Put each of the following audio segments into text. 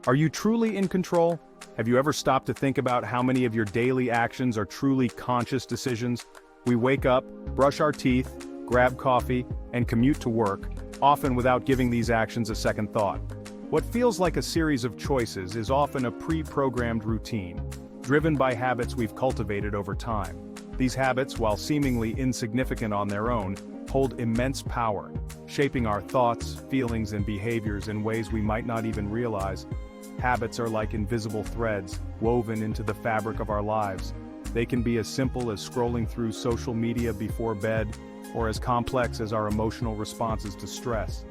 Are you truly in control? Have you ever stopped to think about how many of your daily actions are truly conscious decisions? We wake up, brush our teeth, grab coffee, and commute to work, often without giving these actions a second thought. What feels like a series of choices is often a pre-programmed routine, driven by habits we've cultivated over time. These habits, while seemingly insignificant on their own, hold immense power, shaping our thoughts, feelings, and behaviors in ways we might not even realize. Habits are like invisible threads, woven into the fabric of our lives. They can be as simple as scrolling through social media before bed, or as complex as our emotional responses to stress.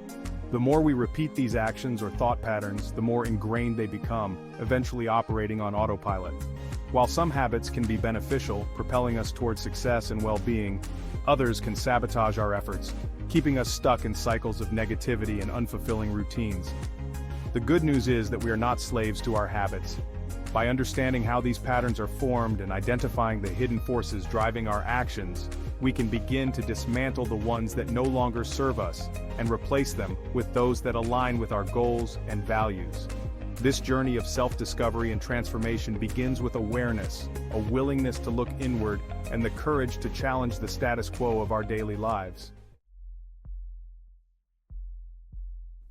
The more we repeat these actions or thought patterns, the more ingrained they become, eventually operating on autopilot. While some habits can be beneficial, propelling us towards success and well-being, others can sabotage our efforts, keeping us stuck in cycles of negativity and unfulfilling routines. The good news is that we are not slaves to our habits. By understanding how these patterns are formed and identifying the hidden forces driving our actions, we can begin to dismantle the ones that no longer serve us and replace them with those that align with our goals and values. This journey of self-discovery and transformation begins with awareness, a willingness to look inward, and the courage to challenge the status quo of our daily lives.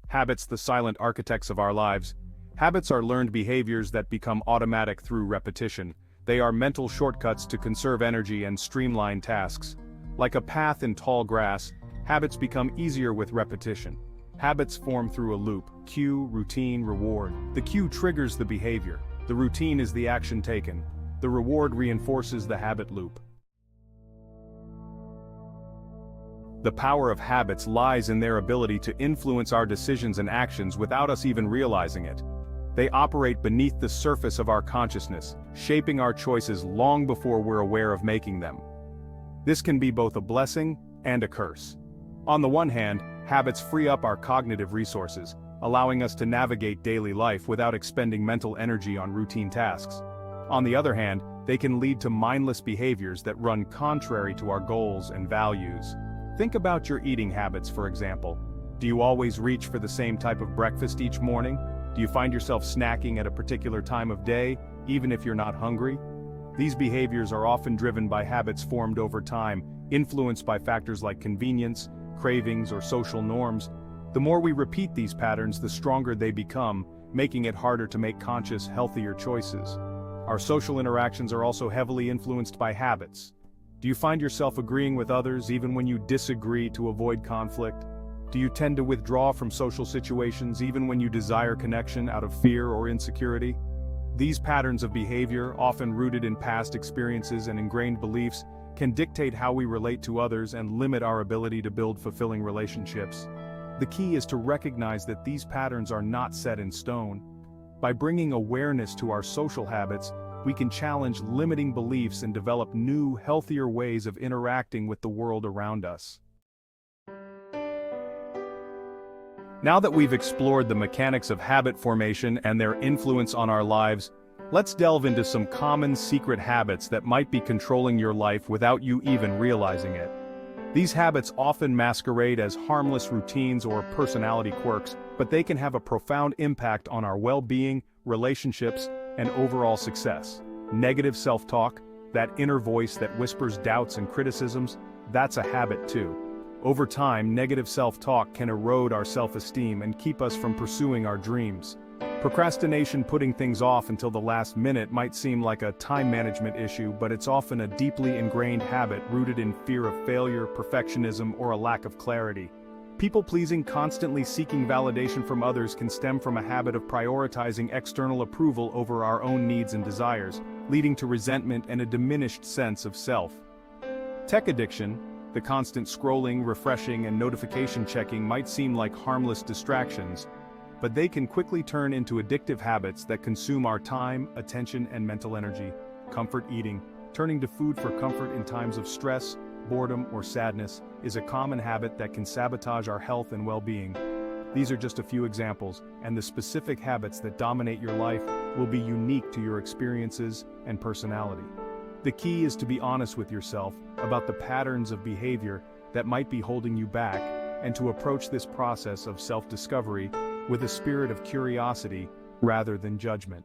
Habits, the silent architects of our lives. Habits are learned behaviors that become automatic through repetition. They are mental shortcuts to conserve energy and streamline tasks. Like a path in tall grass, habits become easier with repetition. Habits form through a loop: cue, routine, reward. The cue triggers the behavior. The routine is the action taken. The reward reinforces the habit loop. The power of habits lies in their ability to influence our decisions and actions without us even realizing it. They operate beneath the surface of our consciousness, shaping our choices long before we're aware of making them. This can be both a blessing and a curse. On the one hand, habits free up our cognitive resources, allowing us to navigate daily life without expending mental energy on routine tasks. On the other hand, they can lead to mindless behaviors that run contrary to our goals and values. Think about your eating habits, for example. Do you always reach for the same type of breakfast each morning? Do you find yourself snacking at a particular time of day, even if you're not hungry? These behaviors are often driven by habits formed over time, influenced by factors like convenience, cravings, or social norms. The more we repeat these patterns, the stronger they become, making it harder to make conscious, healthier choices. Our social interactions are also heavily influenced by habits. Do you find yourself agreeing with others even when you disagree to avoid conflict? Do you tend to withdraw from social situations even when you desire connection out of fear or insecurity? These patterns of behavior, often rooted in past experiences and ingrained beliefs, can dictate how we relate to others and limit our ability to build fulfilling relationships. The key is to recognize that these patterns are not set in stone. By bringing awareness to our social habits, we can challenge limiting beliefs and develop new, healthier ways of interacting with the world around us. Now that we've explored the mechanics of habit formation and their influence on our lives, let's delve into some common secret habits that might be controlling your life without you even realizing it. These habits often masquerade as harmless routines or personality quirks, but they can have a profound impact on our well-being, relationships, and overall success. Negative self-talk, that inner voice that whispers doubts and criticisms, that's a habit too. Over time, negative self-talk can erode our self-esteem and keep us from pursuing our dreams. Procrastination, putting things off until the last minute, might seem like a time management issue, but it's often a deeply ingrained habit rooted in fear of failure, perfectionism, or a lack of clarity. People-pleasing, constantly seeking validation from others can stem from a habit of prioritizing external approval over our own needs and desires, leading to resentment and a diminished sense of self. Tech addiction, the constant scrolling, refreshing, and notification checking might seem like harmless distractions, but they can quickly turn into addictive habits that consume our time, attention, and mental energy. Comfort eating, turning to food for comfort in times of stress, boredom, or sadness, is a common habit that can sabotage our health and well-being. These are just a few examples, and the specific habits that dominate your life will be unique to your experiences and personality. The key is to be honest with yourself about the patterns of behavior that might be holding you back, and to approach this process of self-discovery with a spirit of curiosity rather than judgment.